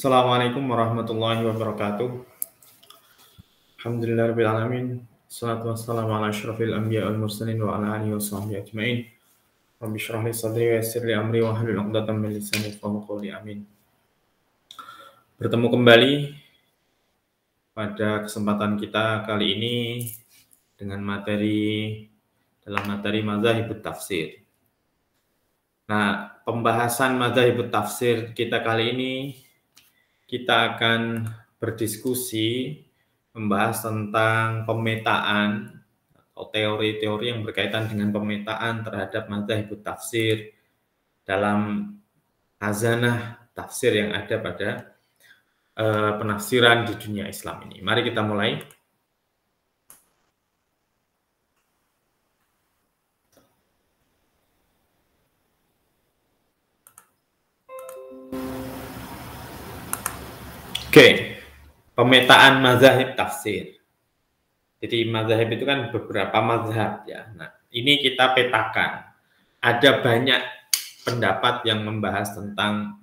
Assalamualaikum warahmatullahi wabarakatuh. Alhamdulillahirabbil alamin. Wassalatu wassalamu ala asyrofil anbiya wal mursalin wa ala alihi washabbihi ajmain. Rabbi shrah li sadri wa yassir li amri wa hlul 'uqdatam min lisani yafqahu qawli. Amin. Bertemu kembali pada kesempatan kita kali ini dengan dalam materi Madzhabut Tafsir. Nah, pembahasan Madzhabut Tafsir kita kali ini kita akan berdiskusi membahas tentang pemetaan atau teori-teori yang berkaitan dengan pemetaan terhadap Madzhabut Tafsir dalam khazanah tafsir yang ada pada penafsiran di dunia Islam ini. Mari kita mulai. Oke, pemetaan mazhab tafsir. Jadi mazhab itu kan beberapa mazhab ya. Nah, ini kita petakan. Ada banyak pendapat yang membahas tentang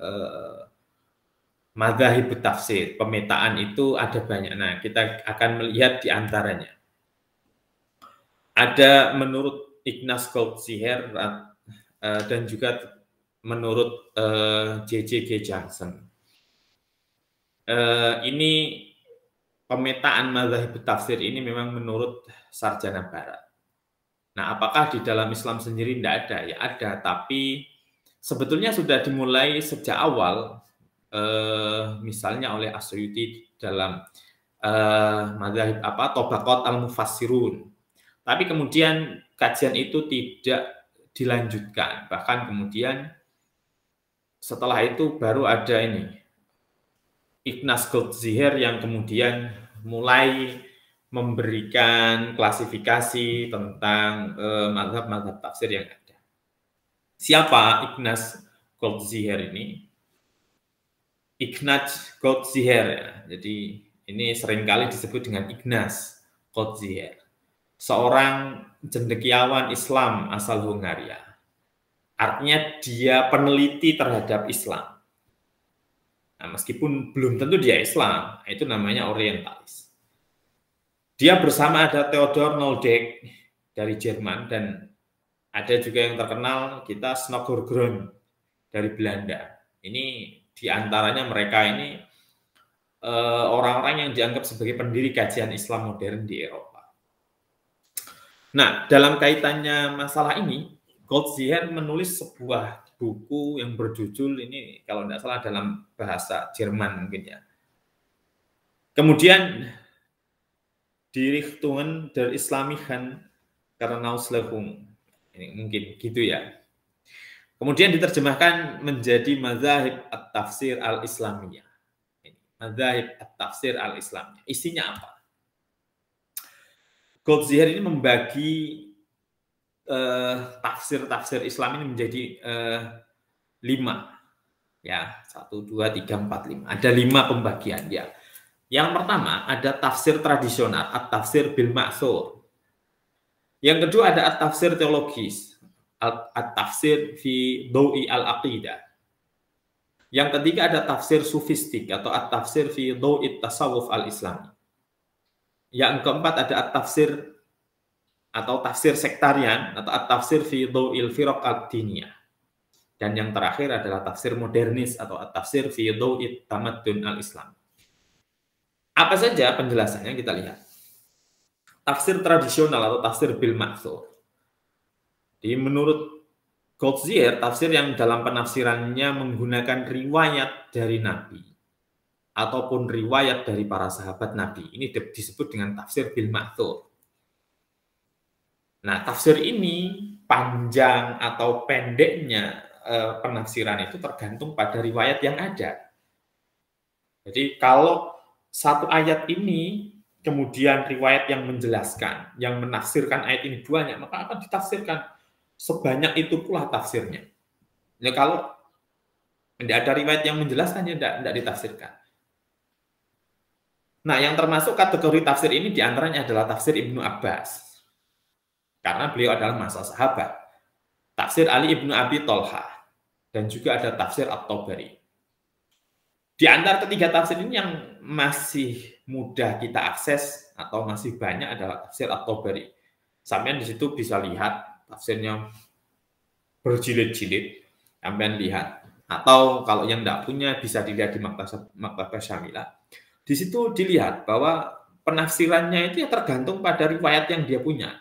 mazhab tafsir. Pemetaan itu ada banyak. Nah, kita akan melihat di antaranya. Ada menurut Ignaz Goldziher dan juga menurut J.J.G. Johnson. Ini pemetaan Madzhabut Tafsir ini memang menurut sarjana barat. Nah, apakah di dalam Islam sendiri tidak ada? Ya ada, tapi sebetulnya sudah dimulai sejak awal, misalnya oleh Asyuyuti dalam Madzhab Tabaqat al-Mufassirun. Tapi kemudian kajian itu tidak dilanjutkan. Bahkan kemudian setelah itu baru ada ini Ignaz Goldziher yang kemudian mulai memberikan klasifikasi tentang mazhab-mazhab tafsir yang ada. Siapa Ignaz Goldziher ini? Ignaz Goldziher ya. Jadi ini seringkali disebut dengan Ignaz Goldziher. Seorang cendekiawan Islam asal Hungaria. Artinya dia peneliti terhadap Islam. Nah, meskipun belum tentu dia Islam, itu namanya orientalis. Dia bersama ada Theodor Noldeck dari Jerman dan ada juga yang terkenal kita Snogorgrön dari Belanda. Ini diantaranya mereka ini orang-orang yang dianggap sebagai pendiri kajian Islam modern di Eropa. Nah, dalam kaitannya masalah ini, Goldziher menulis sebuah buku yang berjudul ini kalau tidak salah dalam bahasa Jerman mungkin ya. Kemudian Die Richtungen der Islamischen Kernauslehung. Ini mungkin gitu ya. Kemudian diterjemahkan menjadi Madzhab at-Tafsir al-Islamiyah. Madzhab at-Tafsir al-Islamiyah. Isinya apa? Goldziher ini membagi tafsir-tafsir Islam ini menjadi 5 ya, 1, 2, 3, 4, 5. Ada 5 pembagian ya. Yang pertama ada tafsir tradisional, at-tafsir bil ma'thur. Yang kedua ada at-tafsir teologis, at-tafsir fi dawi al-aqidah. Yang ketiga ada tafsir sufistik atau at-tafsir fi dawi tasawuf al-islami. Yang keempat ada at-tafsir atau tafsir sektarian atau at-tafsir fi dhawil firaq ad-diniyah. Dan yang terakhir adalah tafsir modernis atau at-tafsir fi dhawil tamaddun al-islam. Apa saja penjelasannya kita lihat. Tafsir tradisional atau tafsir bil ma'thur. Jadi menurut Goldziher, tafsir yang dalam penafsirannya menggunakan riwayat dari Nabi ataupun riwayat dari para sahabat Nabi. Ini disebut dengan tafsir bil ma'thur. Nah, tafsir ini panjang atau pendeknya penafsiran itu tergantung pada riwayat yang ada. Jadi kalau satu ayat ini kemudian riwayat yang menjelaskan, yang menafsirkan ayat ini banyak, maka akan ditafsirkan sebanyak itu pula tafsirnya. Ya kalau tidak ada riwayat yang menjelaskan, ya tidak ditafsirkan. Nah, yang termasuk kategori tafsir ini diantaranya adalah tafsir Ibnu Abbas. Karena beliau adalah masa sahabat. Tafsir Ali ibnu Abi Thalhah. Dan juga ada tafsir At-Tabari. Di antara ketiga tafsir ini yang masih mudah kita akses atau masih banyak adalah tafsir At-Tabari. Sampean di situ bisa lihat tafsirnya berjilid-jilid, sampean lihat. Atau kalau yang tidak punya bisa dilihat di Maktabah Syamilah. Di situ dilihat bahwa penafsirannya itu ya tergantung pada riwayat yang dia punya.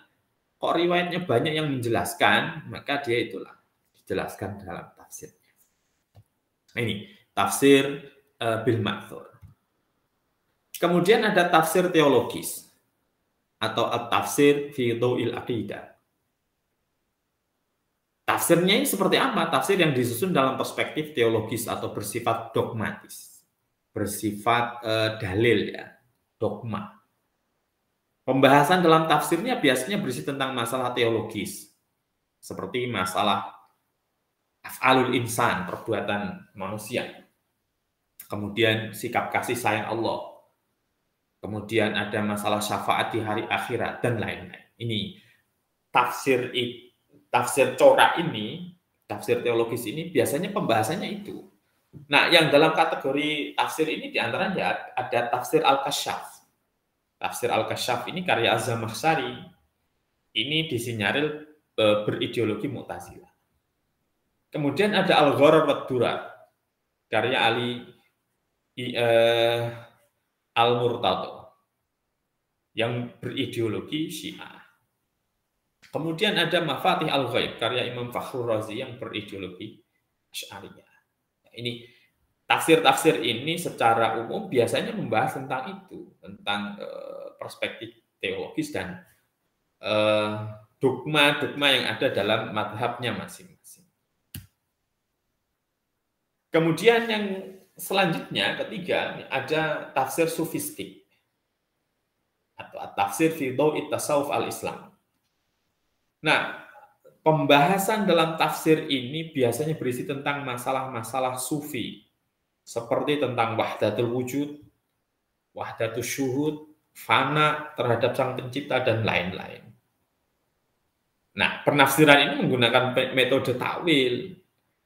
Kok riwayatnya banyak yang menjelaskan, maka dia itulah dijelaskan dalam tafsirnya. Ini tafsir bil ma'thur. Kemudian ada tafsir teologis atau at-tafsir fi dhau'il aqidah. Tafsirnya ini seperti apa? Tafsir yang disusun dalam perspektif teologis atau bersifat dogmatis, bersifat dalil ya, dogma. Pembahasan dalam tafsirnya biasanya berisi tentang masalah teologis, seperti masalah af'alul insan, perbuatan manusia. Kemudian sikap kasih sayang Allah. Kemudian ada masalah syafaat di hari akhirat dan lain-lain. Ini tafsir corak ini, tafsir teologis ini biasanya pembahasannya itu. Nah, yang dalam kategori tafsir ini diantaranya ada tafsir Al-Kasyaf. Tafsir Al-Kasyaf ini karya Az-Zamakhsyari. Ini disinyalir berideologi Mu'tazilah. Kemudian ada Al-Gharar wa Durar karya Ali Al-Murtado yang berideologi Syiah. Kemudian ada Mafatih Al-Ghaib karya Imam Fakhrur Razi yang berideologi Asy'ariyah. Ini tafsir-tafsir ini secara umum biasanya membahas tentang itu, tentang perspektif teologis dan dogma-dogma yang ada dalam madhabnya masing-masing. Kemudian yang selanjutnya, ketiga, ada tafsir sufistik atau tafsir fi dhau'it tasawuf al-Islam. Nah, pembahasan dalam tafsir ini biasanya berisi tentang masalah-masalah sufi, seperti tentang wahdatul wujud, wahdatul syuhud, fana terhadap sang pencipta, dan lain-lain. Nah, penafsiran ini menggunakan metode takwil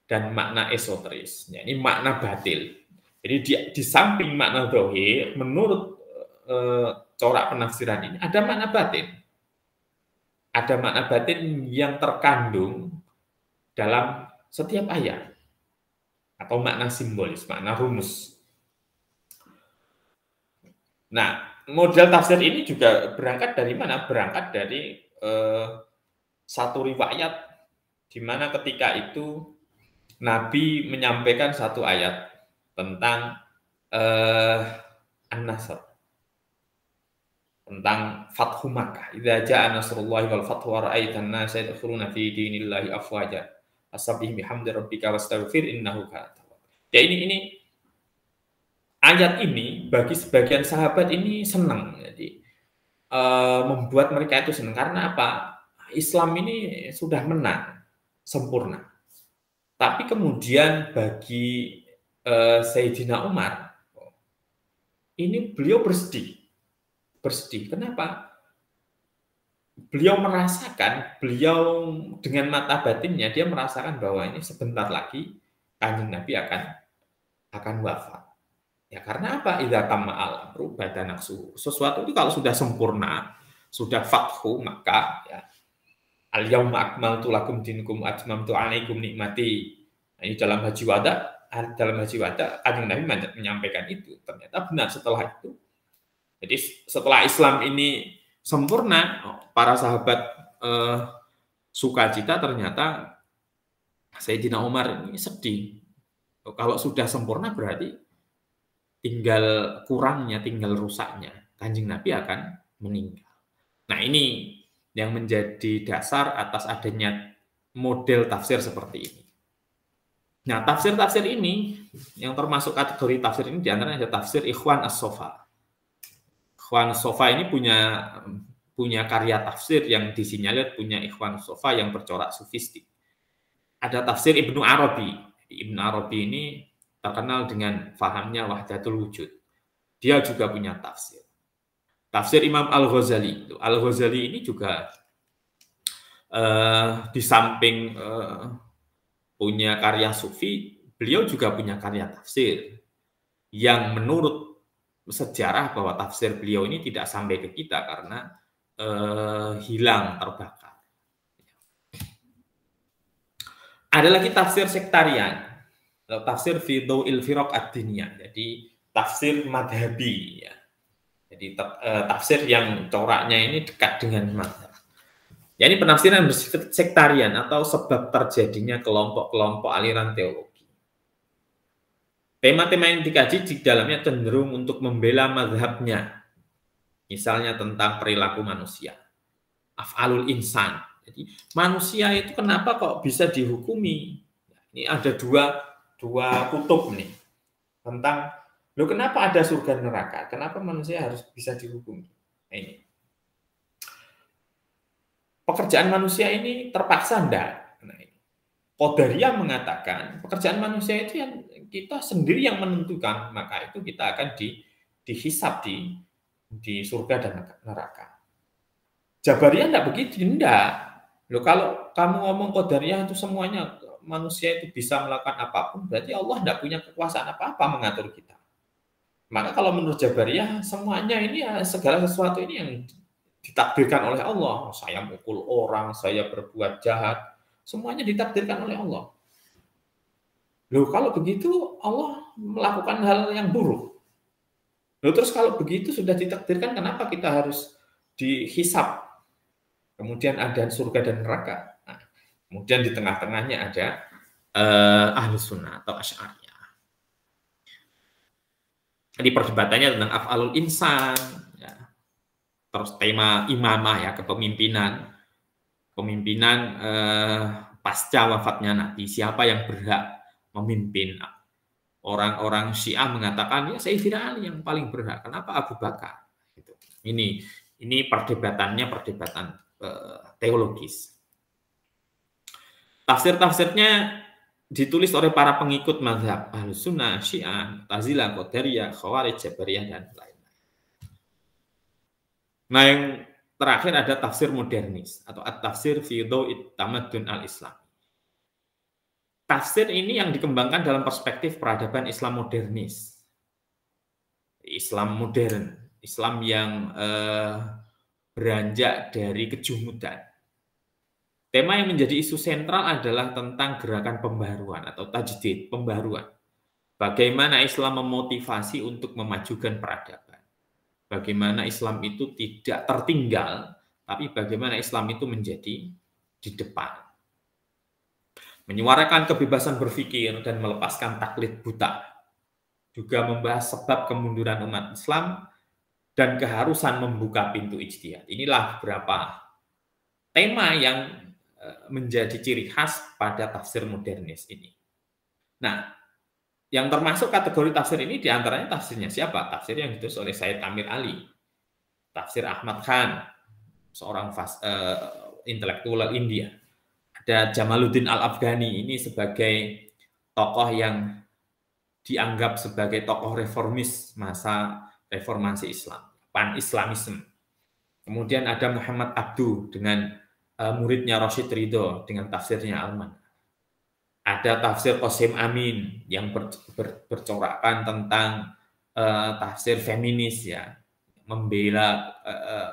dan makna esoteris. Ya, ini makna batil. Jadi di samping makna zahir, menurut corak penafsiran ini ada makna batin. Ada makna batin yang terkandung dalam setiap ayat atau makna simbolis, makna rumus. Nah, model tafsir ini juga berangkat dari mana? Berangkat dari satu riwayat di mana ketika itu Nabi menyampaikan satu ayat tentang An-Nasr, tentang Fathu Makkah. Idza jaa nasrullahi wal fathu wa ra'aitan nasa yadkhuluna fi dinillahi afwaja. Fasabbih bihamdi rabbika wastaghfir innahu kana tawwab. Ya ini ayat ini bagi sebagian sahabat ini senang. Jadi membuat mereka itu senang karena apa? Islam ini sudah menang sempurna. Tapi kemudian bagi Sayyidina Umar, ini beliau bersedih. Kenapa? Beliau merasakan, beliau dengan mata batinnya, dia merasakan bahwa ini sebentar lagi Kanjeng Nabi akan wafat. Ya karena apa? Idza tamma al-amru bada nafsuhu. Sesuatu itu kalau sudah sempurna, sudah fathu, maka ya al-yauma akmaltu lakum dinakum atmamtu 'alaikum nikmati. Nah, ini dalam Haji Wada, Kanjeng Nabi menyampaikan itu. Ternyata benar setelah itu. Jadi setelah Islam ini sempurna, para sahabat sukacita, ternyata Sayyidina Umar ini sedih. Kalau sudah sempurna berarti tinggal kurangnya, tinggal rusaknya. Kanjeng Nabi akan meninggal. Nah ini yang menjadi dasar atas adanya model tafsir seperti ini. Nah, tafsir-tafsir ini yang termasuk kategori tafsir ini diantaranya ada tafsir Ikhwan As-Sofa. Ikhwan As-Sofa ini punya karya tafsir yang disinyalir punya Ikhwan As-Sofa yang bercorak sufistik. Ada tafsir Ibnu Arabi. Ibnu Arabi ini terkenal dengan fahamnya wahdatul wujud. Dia juga punya tafsir. Tafsir Imam Al-Ghazali. Al-Ghazali ini juga di samping punya karya sufi, beliau juga punya karya tafsir. yang menurut sejarah bahwa tafsir beliau ini tidak sampai ke kita karena hilang terbakar. Ada lagi tafsir sektarian, atau tafsir fi dhau'il firaq ad-diniyah. Jadi tafsir madhabi ya. Jadi tafsir yang coraknya ini dekat dengan madhab. Ya, ini penafsiran bersifat sektarian atau sebab terjadinya kelompok-kelompok aliran teologi. Tema-tema yang dikaji di dalamnya cenderung untuk membela madhabnya. Misalnya tentang perilaku manusia. Af'alul insan. Jadi manusia itu kenapa kok bisa dihukumi? Ini ada dua kutub nih tentang loh kenapa ada surga neraka? Kenapa manusia harus bisa dihukumi? Nah, ini pekerjaan manusia ini terpaksa enggak? Nah, ini Qadariyah mengatakan pekerjaan manusia itu yang kita sendiri yang menentukan, maka itu kita akan dihisab di surga dan neraka. Jabariyah enggak begitu, enggak. Loh, kalau kamu ngomong Qadariyah itu semuanya manusia itu bisa melakukan apapun, berarti Allah tidak punya kekuasaan apa-apa mengatur kita. Maka kalau menurut Jabariyah, semuanya ini segala sesuatu ini yang ditakdirkan oleh Allah. Saya mukul orang, saya berbuat jahat, semuanya ditakdirkan oleh Allah. Loh, kalau begitu Allah melakukan hal yang buruk. Loh, terus kalau begitu sudah ditakdirkan, kenapa kita harus dihisab? Kemudian ada surga dan neraka. Nah, kemudian di tengah-tengahnya ada Ahlus Sunnah atau Asy'ariyah. Jadi perdebatannya tentang af'alul insan, ya. Terus tema imamah ya, kepemimpinan, pasca wafatnya Nabi, siapa yang berhak memimpin. Orang-orang Syiah mengatakan ya Sayyidina Ali yang paling berhak. Kenapa Abu Bakar? Gitu. Ini perdebatannya perdebatan teologis. Tafsir-tafsirnya ditulis oleh para pengikut mazhab Ahlus Sunnah, Syiah, Mu'tazilah, Qadariyah, Khawarij, Jabariyah, dan lain-lain. Nah, yang terakhir ada tafsir modernis atau at-tafsir fi dhau'it tamaddun al-Islam. Tafsir ini yang dikembangkan dalam perspektif peradaban Islam modernis. Islam modern, Islam yang beranjak dari kejumudan. Tema yang menjadi isu sentral adalah tentang gerakan pembaharuan atau tajdid, pembaharuan. Bagaimana Islam memotivasi untuk memajukan peradaban. Bagaimana Islam itu tidak tertinggal, tapi bagaimana Islam itu menjadi di depan. Menyuarakan kebebasan berpikir dan melepaskan taklid buta. Juga membahas sebab kemunduran umat Islam dan keharusan membuka pintu ijtihad. Inilah beberapa tema yang menjadi ciri khas pada tafsir modernis ini. Nah, yang termasuk kategori tafsir ini diantaranya tafsirnya siapa? Tafsir yang ditulis oleh Sayyid Amir Ali, tafsir Ahmad Khan, seorang intelektual India. Ada Jamaluddin Al-Afghani, ini sebagai tokoh yang dianggap sebagai tokoh reformis masa reformasi Islam, pan-Islamisme. Kemudian ada Muhammad Abduh dengan muridnya Rashid Ridho dengan tafsirnya Al-Man. Ada tafsir Qasim Amin yang bercorakkan tentang tafsir feminis ya, membela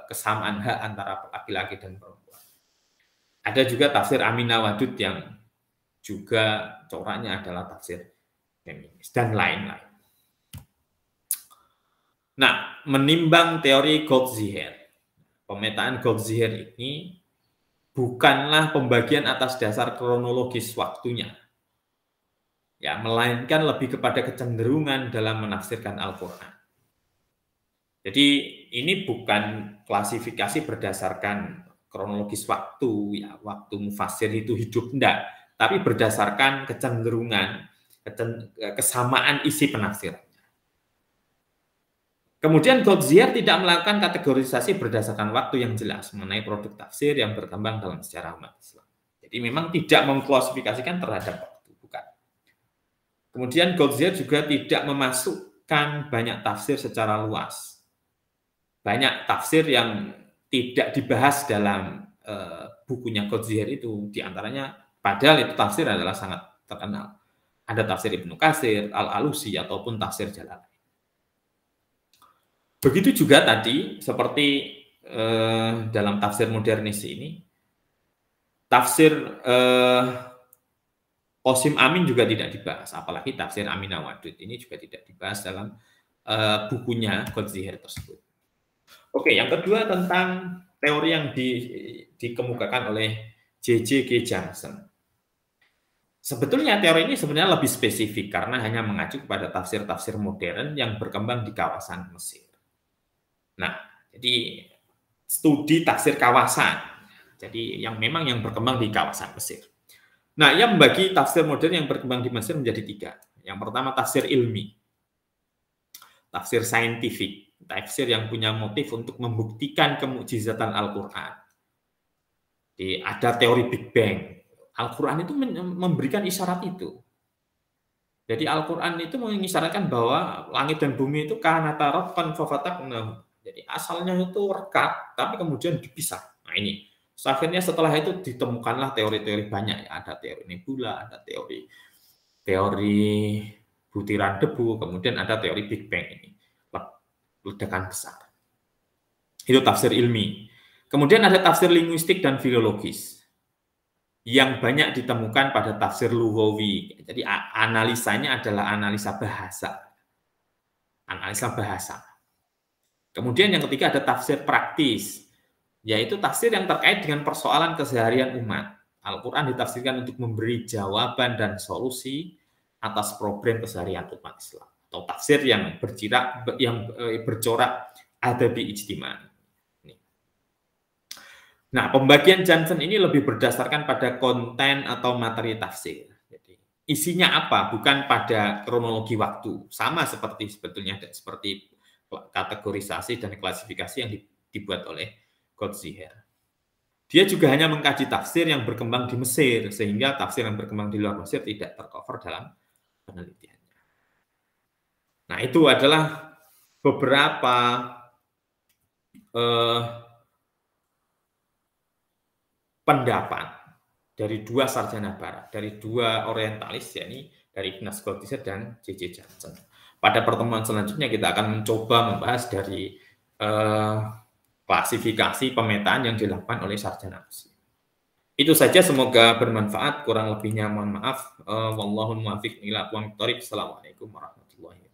kesamaan hak antara laki-laki dan perempuan. Ada juga tafsir Aminah Wadud yang juga coraknya adalah tafsir feminis dan lain-lain. Nah, menimbang teori Goldziher, pemetaan Goldziher ini bukanlah pembagian atas dasar kronologis waktunya, ya, melainkan lebih kepada kecenderungan dalam menafsirkan Al-Quran. Jadi ini bukan klasifikasi berdasarkan kronologis waktu, ya, waktu mufassir itu hidup, enggak, tapi berdasarkan kecenderungan, kesamaan isi penafsiran. Kemudian Goldziher tidak melakukan kategorisasi berdasarkan waktu yang jelas mengenai produk tafsir yang berkembang dalam sejarah umat Islam. Jadi memang tidak mengklasifikasikan terhadap waktu, bukan. Kemudian Goldziher juga tidak memasukkan banyak tafsir secara luas. Banyak tafsir yang tidak dibahas dalam bukunya Goldziher itu, diantaranya padahal itu tafsir adalah sangat terkenal. Ada tafsir Ibnu Katsir, Al-Alusi, ataupun tafsir Jalalain. Begitu juga tadi, seperti dalam tafsir modernis ini, tafsir Qasim Amin juga tidak dibahas, apalagi tafsir Amin Awadud ini juga tidak dibahas dalam bukunya Goldziher tersebut. Oke, yang kedua tentang teori yang dikemukakan oleh J.J.G. Johnson. Sebetulnya teori ini sebenarnya lebih spesifik karena hanya mengacu kepada tafsir-tafsir modern yang berkembang di kawasan Mesir. Nah, jadi studi tafsir kawasan. Jadi yang memang yang berkembang di kawasan Mesir. Nah, ia membagi tafsir modern yang berkembang di Mesir menjadi 3. Yang pertama tafsir ilmi, tafsir saintifik, tafsir yang punya motif untuk membuktikan kemukjizatan Al-Quran. Jadi ada teori Big Bang. Al-Quran itu memberikan isyarat itu. Jadi Al-Quran itu mengisyaratkan bahwa langit dan bumi itu kanata ratqan fafataqnahu. Jadi asalnya itu rekat, tapi kemudian dipisah. Nah ini, akhirnya setelah itu ditemukanlah teori-teori banyak. Ya. Ada teori nebula, ada teori butiran debu, kemudian ada teori Big Bang ini. Ledakan besar. Itu tafsir ilmi. Kemudian ada tafsir linguistik dan filologis yang banyak ditemukan pada tafsir Lughawi. Jadi analisanya adalah analisa bahasa. Analisa bahasa. Kemudian yang ketiga ada tafsir praktis, yaitu tafsir yang terkait dengan persoalan keseharian umat. Al-Quran ditafsirkan untuk memberi jawaban dan solusi atas problem keseharian umat Islam. Atau tafsir yang bercorak adabi ijtimai. Nah, pembagian Johnson ini lebih berdasarkan pada konten atau materi tafsir. Jadi, isinya apa? Bukan pada kronologi waktu. Sama seperti seperti kategorisasi dan klasifikasi yang dibuat oleh Goldziher. Dia juga hanya mengkaji tafsir yang berkembang di Mesir, sehingga tafsir yang berkembang di luar Mesir tidak tercover dalam penelitiannya. Nah, itu adalah beberapa pendapat dari 2 sarjana barat, dari 2 orientalis, yakni dari Ignaz Goldziher dan J.J. Johnson. Pada pertemuan selanjutnya kita akan mencoba membahas dari klasifikasi pemetaan yang dilakukan oleh sarjana Muslim. Itu saja, semoga bermanfaat. Kurang lebihnya mohon maaf. Wallahul muwaffiq ila aqwamit thoriq. Assalamualaikum warahmatullahi wabarakatuh.